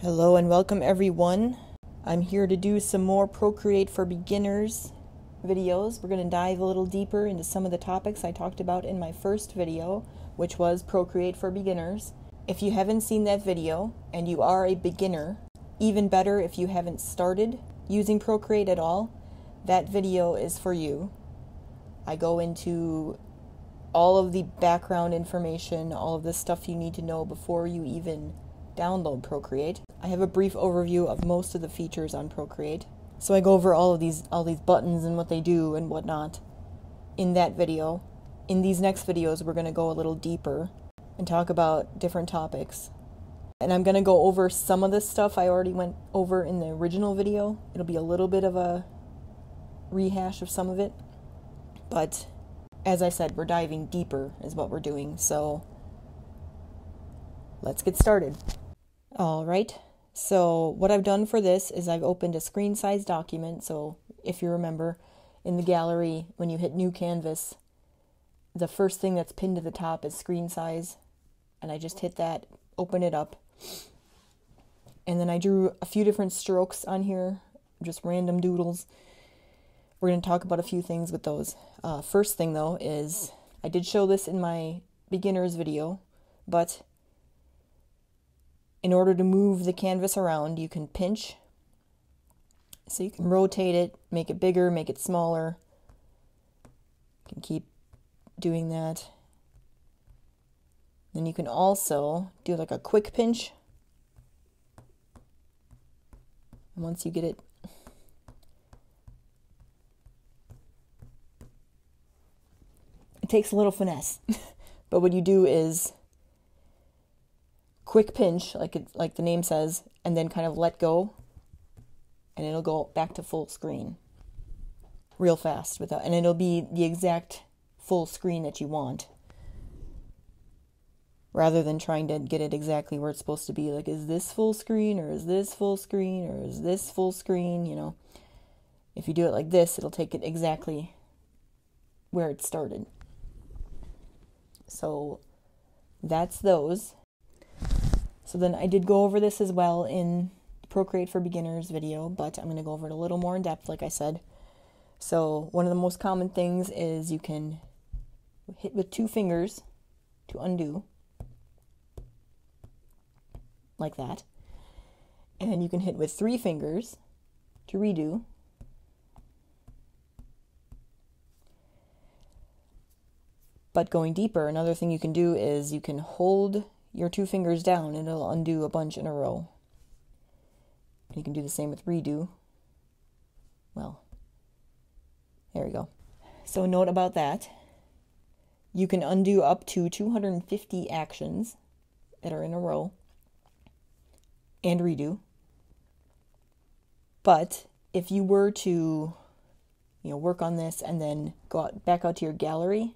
Hello and welcome everyone. I'm here to do some more Procreate for Beginners videos. We're going to dive a little deeper into some of the topics I talked about in my first video, which was Procreate for Beginners. If you haven't seen that video and you are a beginner, even better if you haven't started using Procreate at all, that video is for you. I go into all of the background information, all of the stuff you need to know before you even download Procreate. I have a brief overview of most of the features on Procreate. So I go over all these buttons and what they do and whatnot in that video. In these next videos, we're going to go a little deeper and talk about different topics. And I'm going to go over some of the stuff I already went over in the original video. It'll be a little bit of a rehash of some of it. But as I said, we're diving deeper is what we're doing. So let's get started. All right. So what I've done for this is I've opened a screen size document. So if you remember, in the gallery, when you hit new canvas, the first thing that's pinned to the top is screen size. And I just hit that, open it up. And then I drew a few different strokes on here, just random doodles. We're going to talk about a few things with those. First thing though is, I did show this in my beginners video, but in order to move the canvas around, you can pinch. So you can rotate it, make it bigger, make it smaller. You can keep doing that. Then you can also do like a quick pinch. And once you get it takes a little finesse. But what you do is quick pinch, like the name says, and then kind of let go, and it'll go back to full screen real fast and it'll be the exact full screen that you want, rather than trying to get it exactly where it's supposed to be. Like, is this full screen, or is this full screen, or is this full screen? You know, if you do it like this, it'll take it exactly where it started. So that's those. So then I did go over this as well in the Procreate for Beginners video, but I'm going to go over it a little more in depth, like I said. So one of the most common things is you can hit with 2 fingers to undo, like that. And you can hit with 3 fingers to redo. But going deeper, another thing you can do is you can hold your 2 fingers down and it'll undo a bunch in a row. And you can do the same with redo. Well, there we go. So note about that. You can undo up to 250 actions that are in a row and redo. But if you were to, work on this and then back out to your gallery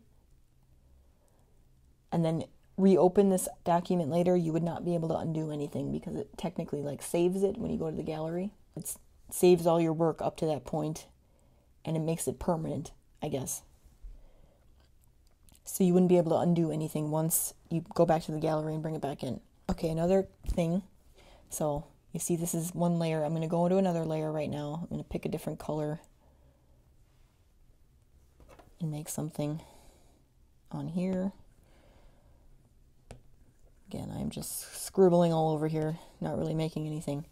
and then reopen this document later, you would not be able to undo anything, because it technically saves it when you go to the gallery. It saves all your work up to that point and it makes it permanent, I guess. So you wouldn't be able to undo anything once you go back to the gallery and bring it back in. Okay, another thing. So you see this is one layer. I'm going to go into another layer right now. I'm going to pick a different color and make something on here. Again, I'm just scribbling all over here, not really making anything.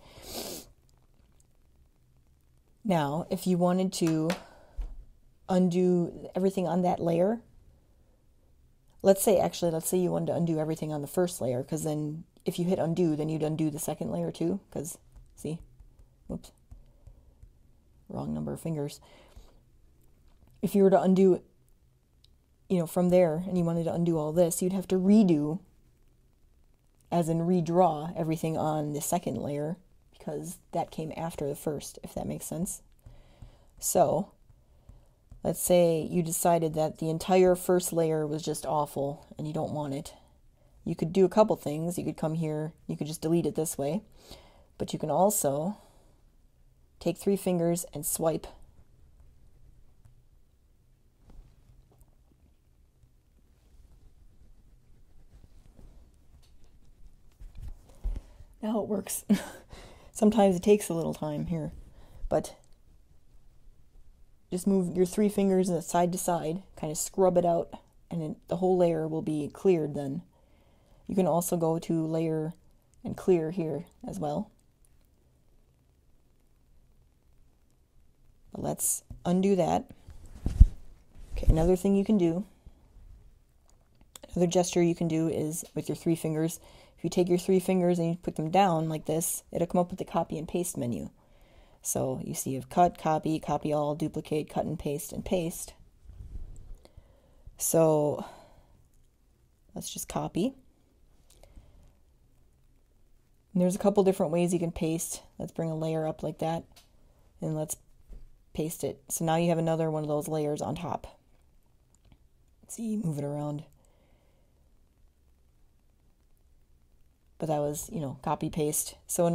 Now, if you wanted to undo everything on that layer, let's say you wanted to undo everything on the first layer, because then if you hit undo, then you'd undo the second layer too, because, see, whoops, wrong number of fingers. If you were to undo, from there, and you wanted to undo all this, you'd have to redo, as in redraw everything on the second layer, because that came after the first, if that makes sense. So let's say you decided that the entire first layer was just awful and you don't want it. You could do a couple things. You could come here, you could just delete it this way, but you can also take 3 fingers and swipe. Now it works. Sometimes it takes a little time here, but just move your 3 fingers side to side, kind of scrub it out, and the whole layer will be cleared then. You can also go to layer and clear here as well. But let's undo that. Okay, another thing you can do, another gesture you can do is with your 3 fingers. If you take your 3 fingers and you put them down like this, it'll come up with the copy and paste menu. So you see you have cut, copy, copy all, duplicate, cut and paste, So let's just copy. And there's a couple different ways you can paste. Let's bring a layer up like that, and let's paste it. So now you have another one of those layers on top. See, move it around. But that was, copy paste. So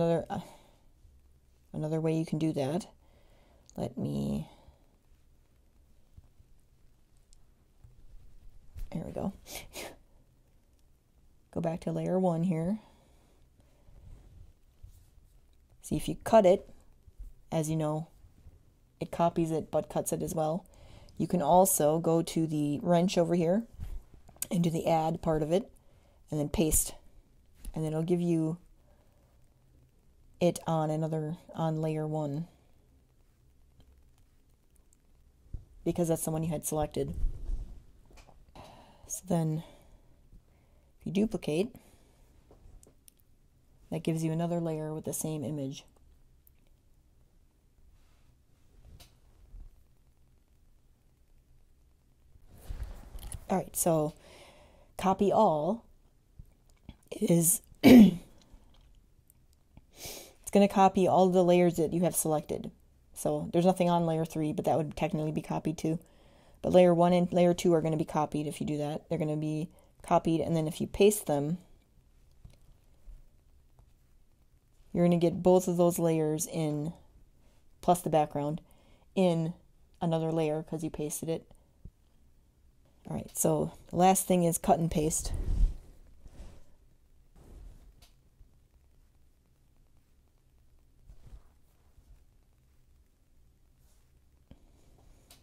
another way you can do that. Let me, there we go. Go back to layer 1 here. See, if you cut it, as you know, it copies it but cuts it as well. You can also go to the wrench over here and do the add part of it and then paste. And then it'll give you it on layer 1. Because that's the one you had selected. So then if you duplicate, that gives you another layer with the same image. All right, so copy all is it's going to copy all of the layers that you have selected. So there's nothing on layer 3, but that would technically be copied too. But layer 1 and layer 2 are going to be copied if you do that. They're going to be copied, and then if you paste them, you're going to get both of those layers in, plus the background, in another layer because you pasted it. All right, so the last thing is cut and paste.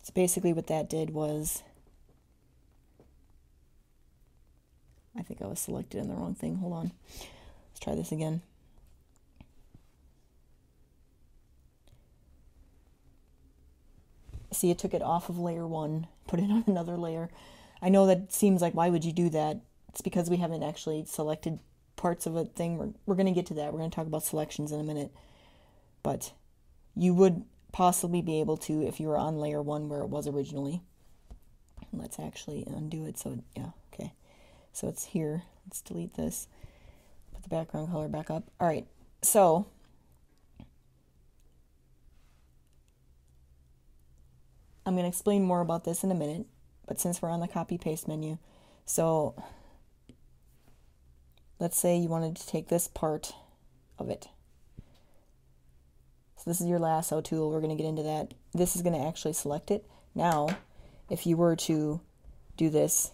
So basically what that did was, I think I was selected in the wrong thing. Hold on. Let's try this again. See, it took it off of layer 1, put it on another layer. I know that seems like, why would you do that? It's because we haven't actually selected parts of a thing. We're going to get to that. We're going to talk about selections in a minute. But you would possibly be able to if you were on layer 1 where it was originally. Let's actually undo it. So, yeah, okay. So it's here. Let's delete this. Put the background color back up. All right, so I'm going to explain more about this in a minute, but since we're on the copy-paste menu, so let's say you wanted to take this part of it. So this is your lasso tool. We're going to get into that. This is going to actually select it. Now, if you were to do this,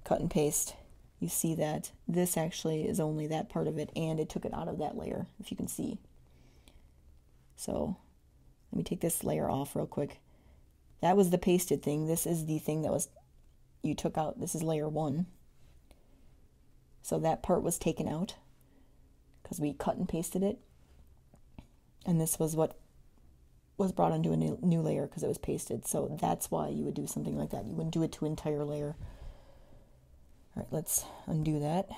cut and paste, you see that this actually is only that part of it, and it took it out of that layer, if you can see. So let me take this layer off real quick. That was the pasted thing. This is the thing that was, you took out. This is layer 1. So that part was taken out because we cut and pasted it. And this was what was brought onto a new layer because it was pasted. So that's why you would do something like that. You wouldn't do it to an entire layer. All right, let's undo that.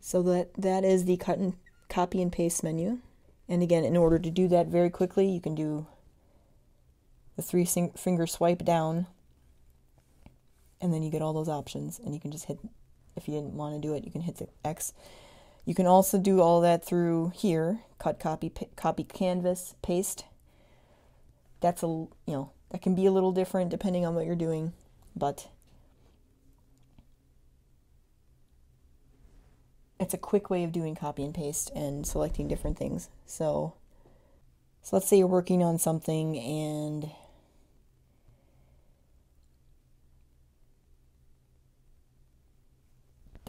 So that is the copy and paste menu. And again, in order to do that very quickly, you can do the 3-finger swipe down, and then you get all those options, and you can just hit, if you didn't want to do it, you can hit the X. You can also do all that through here, cut, copy, copy canvas, paste. That's that can be a little different depending on what you're doing, but it's a quick way of doing copy and paste and selecting different things. So So let's say you're working on something and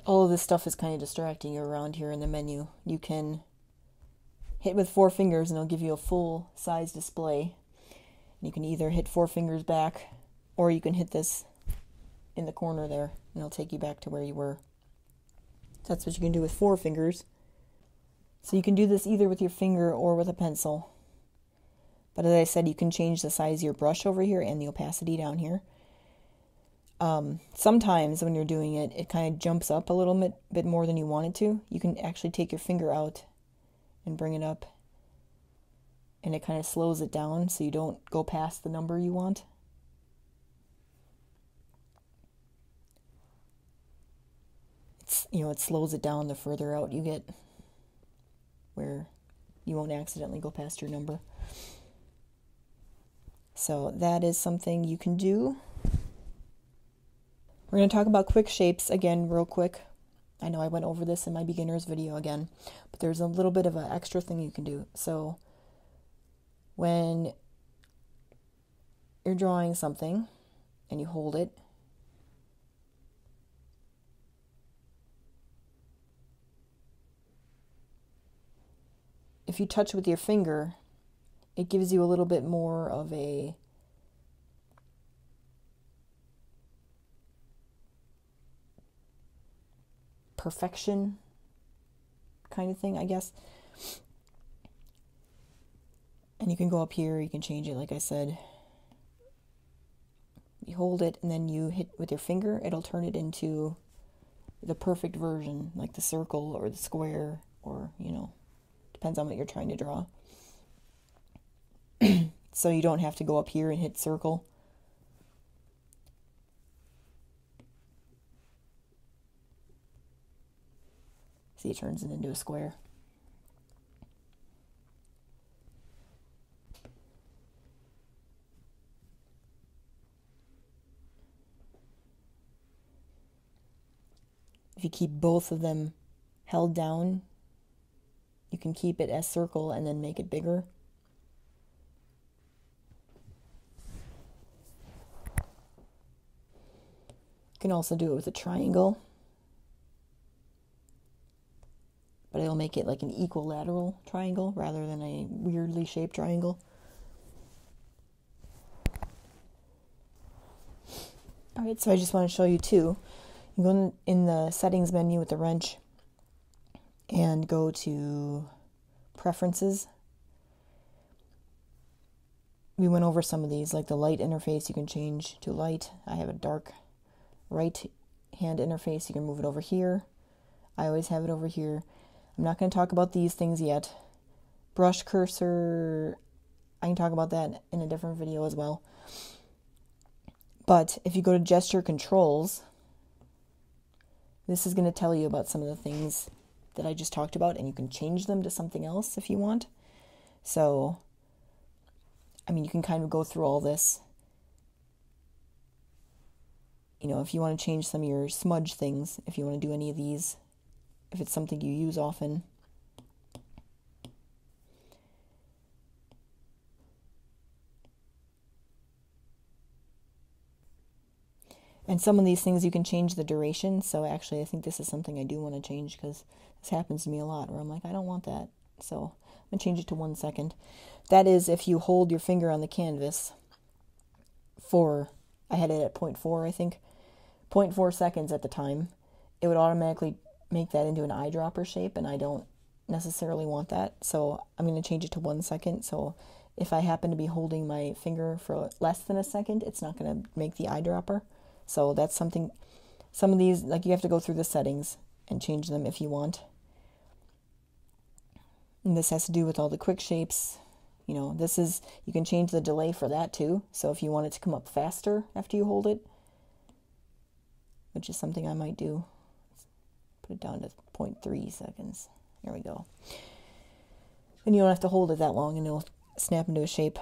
all of this stuff is kind of distracting you around here in the menu. You can hit with 4 fingers and it'll give you a full size display. You can either hit 4 fingers back, or you can hit this in the corner there and it'll take you back to where you were. So that's what you can do with 4 fingers. So you can do this either with your finger or with a pencil. But as I said, you can change the size of your brush over here and the opacity down here. Sometimes when you're doing it, it kind of jumps up a little bit more than you want it to. You can actually take your finger out and bring it up, and it kind of slows it down so you don't go past the number you want. It slows it down the further out you get, where you won't accidentally go past your number. So that is something you can do. We're going to talk about quick shapes again real quick. I know I went over this in my beginner's video again, but there's a little bit of an extra thing you can do. So when you're drawing something and you hold it, if you touch with your finger, it gives you a little bit more of a perfection kind of thing, I guess. And you can go up here, you can change it, like I said. You hold it and then you hit with your finger, it'll turn it into the perfect version, like the circle or the square, or, depends on what you're trying to draw. So you don't have to go up here and hit circle. See, it turns it into a square. If you keep both of them held down, you can keep it as circle and then make it bigger. You can also do it with a triangle, but it'll make it like an equilateral triangle rather than a weirdly shaped triangle. Alright, so I just want to show you too. You go in the settings menu with the wrench and go to preferences. We went over some of these, like the light interface you can change to light. I have a dark right hand interface. You can move it over here. I always have it over here. I'm not going to talk about these things yet. Brush cursor, I can talk about that in a different video as well. But if you go to gesture controls, this is going to tell you about some of the things that I just talked about, and you can change them to something else if you want. So, you can kind of go through all this. If you want to change some of your smudge things, if you want to do any of these, if it's something you use often. And some of these things you can change the duration. So actually I think this is something I do want to change, because this happens to me a lot where I'm like, I don't want that. So I'm going to change it to 1 second. That is if you hold your finger on the canvas for, I had it at 0.4, I think, 0.4 seconds at the time, it would automatically make that into an eyedropper shape, and I don't necessarily want that. So I'm going to change it to 1 second. So if I happen to be holding my finger for less than a second, it's not going to make the eyedropper. So that's something, some of these, like, you have to go through the settings and change them if you want. And this has to do with all the quick shapes. This is, you can change the delay for that too. So if you want it to come up faster after you hold it, which is something I might do, put it down to 0.3 seconds. There we go. Then you don't have to hold it that long and it'll snap into a shape.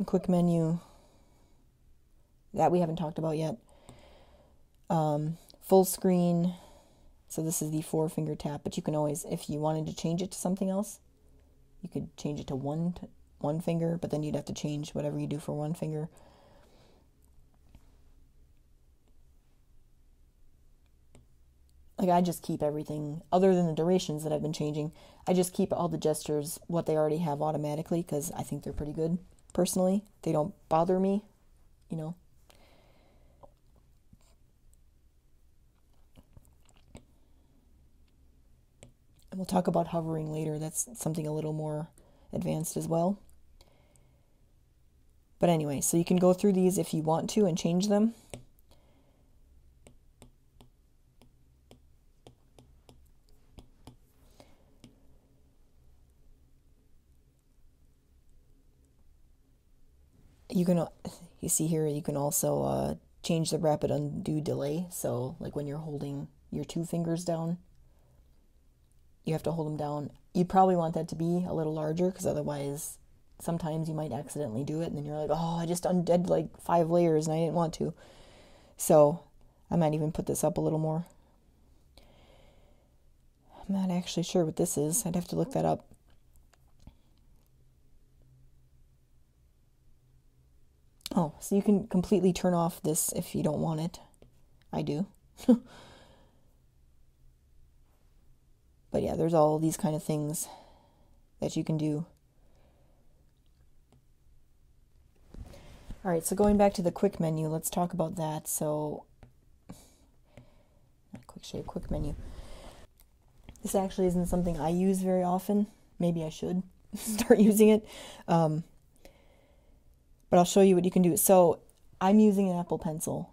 A quick menu, that we haven't talked about yet. Full screen. So this is the 4-finger tap, but you can always, if you wanted to change it to something else, You could change it to one finger, but then you'd have to change whatever you do for one finger. Like, I just keep everything, other than the durations that I've been changing, I just keep all the gestures what they already have automatically, because I think they're pretty good, personally. They don't bother me, you know. And we'll talk about hovering later. That's something a little more advanced as well. But anyway, so you can go through these if you want to and change them. You see here, you can also change the rapid undo delay. So like when you're holding your two fingers down, you have to hold them down. You probably want that to be a little larger, because otherwise sometimes you might accidentally do it and then you're like, oh, I just undid like 5 layers and I didn't want to. So I might even put this up a little more. I'm not actually sure what this is. I'd have to look that up. Oh, so you can completely turn off this if you don't want it. I do. But yeah, there's all these kind of things that you can do. All right, so going back to the quick menu, let's talk about that. So, quick shape, quick menu. This actually isn't something I use very often. Maybe I should start using it. But I'll show you what you can do. So I'm using an Apple Pencil,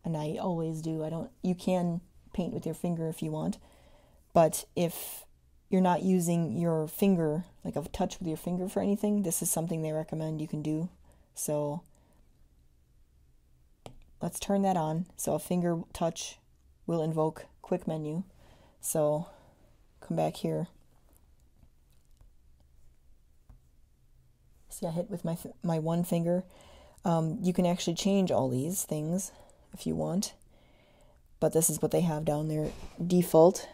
and I always do. You can paint with your finger if you want, but if you're not using your finger, like a touch with your finger for anything, this is something they recommend you can do. So let's turn that on. So a finger touch will invoke quick menu. So come back here. See, I hit with my one finger. You can actually change all these things if you want, but this is what they have down there, default.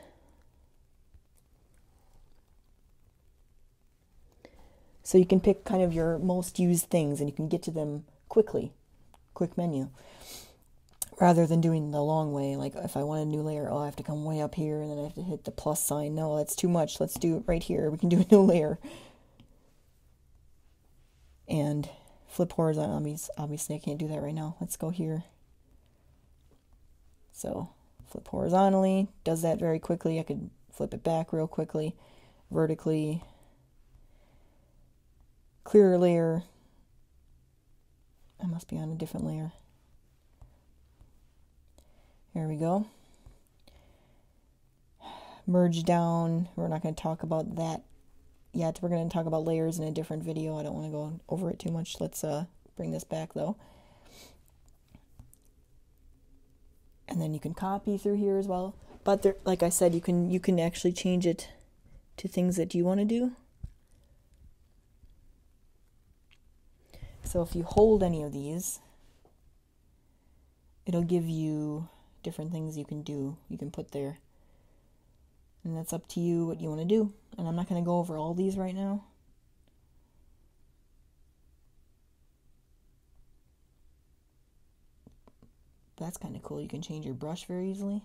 So you can pick kind of your most used things and you can get to them quickly, quick menu, rather than doing the long way. Like if I want a new layer, I have to come way up here and then I have to hit the plus sign. No, that's too much. Let's do it right here. We can do a new layer. And flip horizontal. Obviously, I can't do that right now. Let's go here. So flip horizontally, does that very quickly. I could flip it back real quickly, vertically, clear layer. I must be on a different layer. Here we go. Merge down. We're not going to talk about that yet. We're going to talk about layers in a different video. I don't want to go over it too much. Let's bring this back though. And then you can copy through here as well. But there, like I said, you can actually change it to things that you want to do. So if you hold any of these, it'll give you different things you can do. You can put there. And that's up to you what you want to do. And I'm not going to go over all these right now. That's kind of cool. You can change your brush very easily.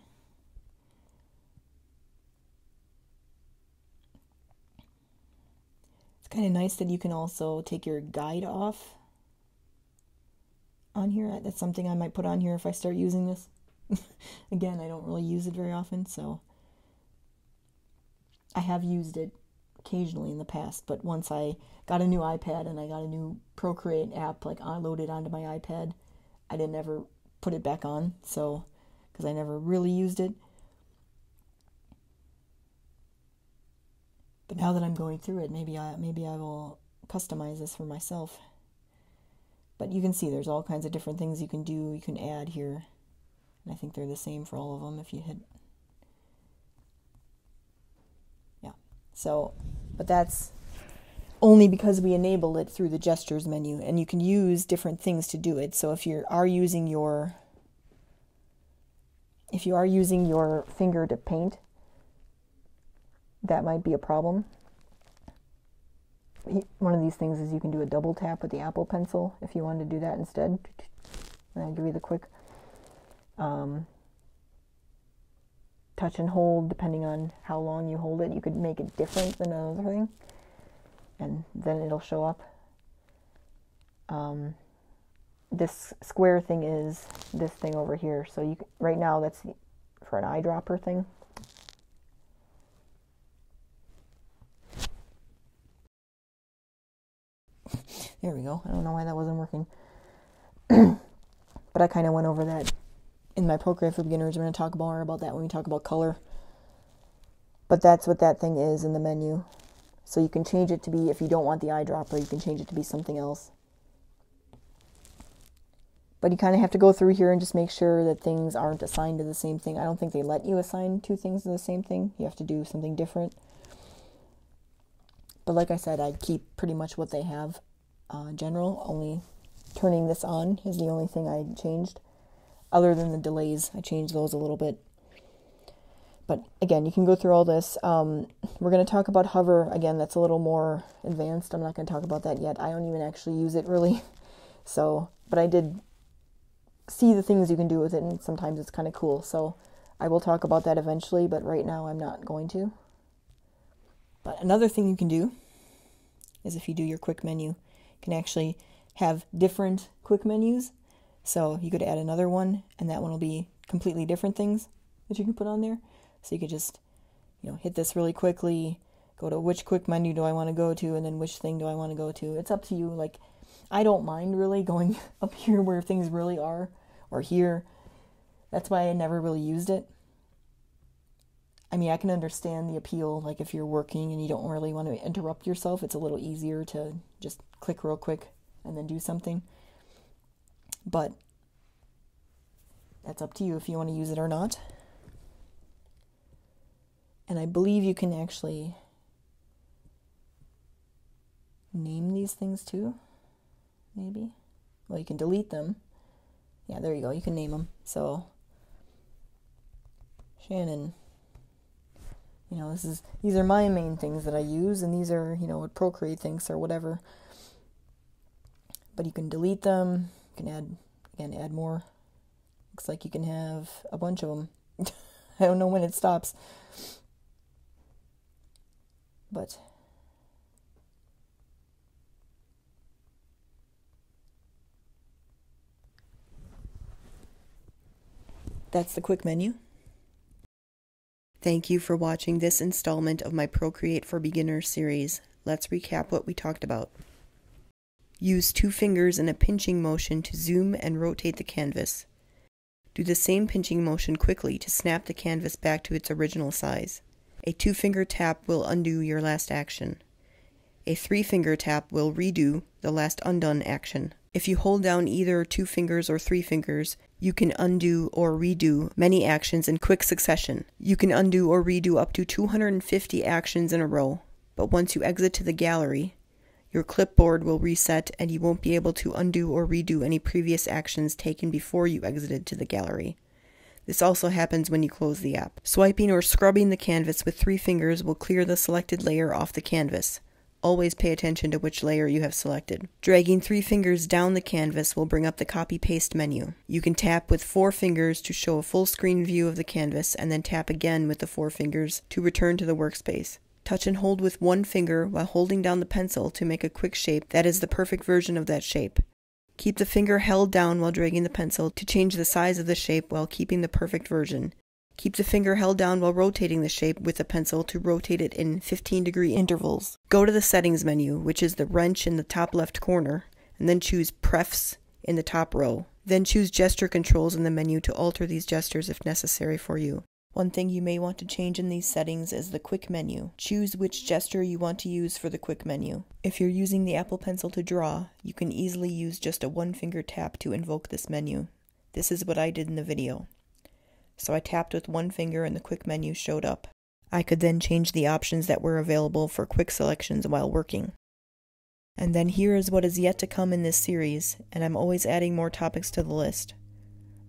It's kind of nice that you can also take your guide off on here. That's something I might put on here if I start using this. Again, I don't really use it very often, so I have used it occasionally in the past, but once I got a new iPad and I got a new Procreate app like loaded onto my iPad, I didn't ever put it back on, so because I never really used it. But now that I'm going through it, maybe I will customize this for myself. But you can see there's all kinds of different things you can do. You can add here, and I think they're the same for all of them if you hit. Yeah. So, but that's only because we enabled it through the gestures menu, and you can use different things to do it. So if you are using your finger to paint, that might be a problem. one of these things is you can do a double tap with the Apple Pencil if you wanted to do that instead. And I'll give you the quick touch and hold. Depending on how long you hold it, you could make it different than another thing, and then it'll show up. This square thing is this thing over here. So you right now that's for an eyedropper thing. There we go. I don't know why that wasn't working. But I kind of went over that in my Procreate for Beginners. We're going to talk more about that when we talk about color. But that's what that thing is in the menu. So you can change it to be, if you don't want the eyedropper, you can change it to be something else. But you kind of have to go through here and just make sure that things aren't assigned to the same thing. I don't think they let you assign two things to the same thing. You have to do something different. But like I said, I keep pretty much what they have general. Only turning this on is the only thing I changed. Other than the delays, I changed those a little bit. But again, you can go through all this. We're going to talk about hover. Again, that's a little more advanced. I'm not going to talk about that yet. I don't even actually use it really. So, but I did see the things you can do with it, and sometimes it's kind of cool. So I will talk about that eventually, but right now I'm not going to. But another thing you can do is if you do your quick menu, you can actually have different quick menus. So you could add another one, and that one will be completely different things that you can put on there. So you could just, hit this really quickly, go to which quick menu do I want to go to, and then which thing do I want to go to. It's up to you. Like, I don't mind really going up here where things really are, or here. That's why I never really used it. I mean, I can understand the appeal, like if you're working and you don't really want to interrupt yourself, it's a little easier to just click real quick and then do something. But that's up to you if you want to use it or not. And I believe you can actually name these things too, maybe. Well, you can delete them. Yeah, there you go. You can name them. So, Shannon. These are my main things that I use, and these are, what Procreate thinks or whatever. But you can delete them. You can add more. Looks like you can have a bunch of them. I don't know when it stops. But that's the quick menu. Thank you for watching this installment of my Procreate for Beginners series. Let's recap what we talked about. Use 2 fingers in a pinching motion to zoom and rotate the canvas. Do the same pinching motion quickly to snap the canvas back to its original size. A 2-finger tap will undo your last action. A 3-finger tap will redo the last undone action. If you hold down either 2 fingers or 3 fingers, you can undo or redo many actions in quick succession. You can undo or redo up to 250 actions in a row, but once you exit to the gallery, your clipboard will reset and you won't be able to undo or redo any previous actions taken before you exited to the gallery. This also happens when you close the app. Swiping or scrubbing the canvas with 3 fingers will clear the selected layer off the canvas. Always pay attention to which layer you have selected. Dragging 3 fingers down the canvas will bring up the copy-paste menu. You can tap with 4 fingers to show a full screen view of the canvas, and then tap again with the 4 fingers to return to the workspace. Touch and hold with 1 finger while holding down the pencil to make a quick shape that is the perfect version of that shape. Keep the finger held down while dragging the pencil to change the size of the shape while keeping the perfect version. Keep the finger held down while rotating the shape with the pencil to rotate it in 15-degree intervals. Go to the settings menu, which is the wrench in the top left corner, and then choose Prefs in the top row. Then choose gesture controls in the menu to alter these gestures if necessary for you. One thing you may want to change in these settings is the quick menu. Choose which gesture you want to use for the quick menu. If you're using the Apple Pencil to draw, you can easily use just a 1-finger tap to invoke this menu. This is what I did in the video. So I tapped with 1 finger and the quick menu showed up. I could then change the options that were available for quick selections while working. And then here is what is yet to come in this series, and I'm always adding more topics to the list.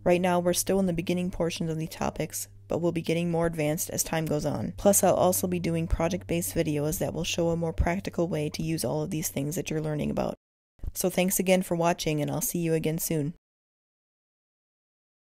Right now we're still in the beginning portions of the topics, but will be getting more advanced as time goes on. Plus, I'll also be doing project-based videos that will show a more practical way to use all of these things that you're learning about. So thanks again for watching, and I'll see you again soon.